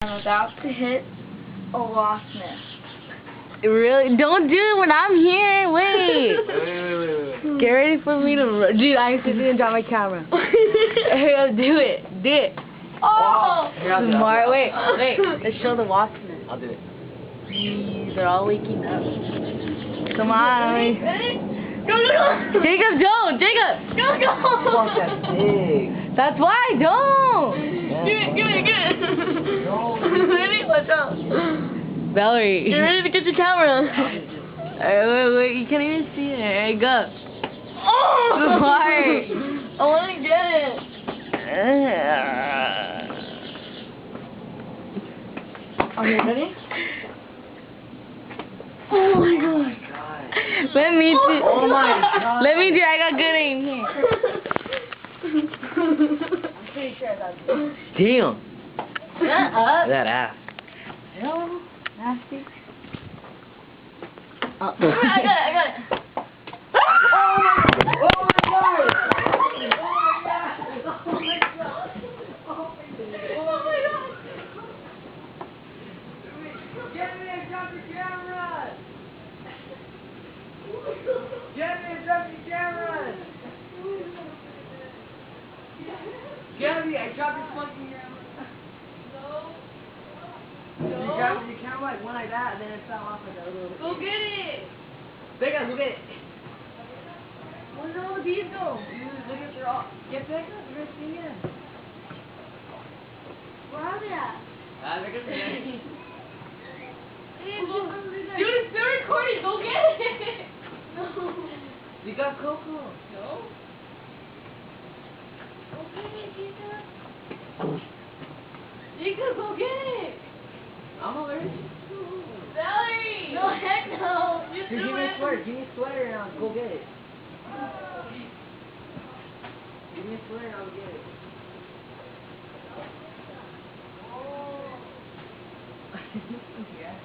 I'm about to hit a wasp nest. Really? Don't do it when I'm here. Wait. Wait. Get ready for me to run. Dude, I actually didn't drop my camera. Here, do it. Do it. Oh! Smart. Wait. Let's show the wasp nest. I'll do it. They're all waking up. Come on. Ready? Go! Jacob, don't. Jacob. Fuck, that's big. That's why. Don't. Give it. Ready? Watch out. Valerie. Get ready to get your camera. Wait. You can't even see it. There you go. Oh! Smart. I want to get it. Okay, ready? Oh my god. Let me do. Oh my god. Let me do. I got good aim here. I'm pretty sure that's it. Damn. Shut up. That ass. Hell, nasty. Oh. I got it. Oh my god. Get me and drop the camera! Get me and drop the camera! Get me, I dropped your fucking camera. You grabbed your camera like one like that and then it fell off like a little. Go get it. Becca, look at it. Where's all the bees go? Dude, look at your all. Get Becca, you're gonna see him. Where are they at? Becca's there. Dude, it's still recording. Go get it. No. You got Coco. No. Go get it, Jacob. Jacob, go get it. I'm allergic. Valerie. No, heck no. You Dude, give me a sweater. Give me a sweater and I'll go get it. Give me a sweater and I'll go get it. Yeah.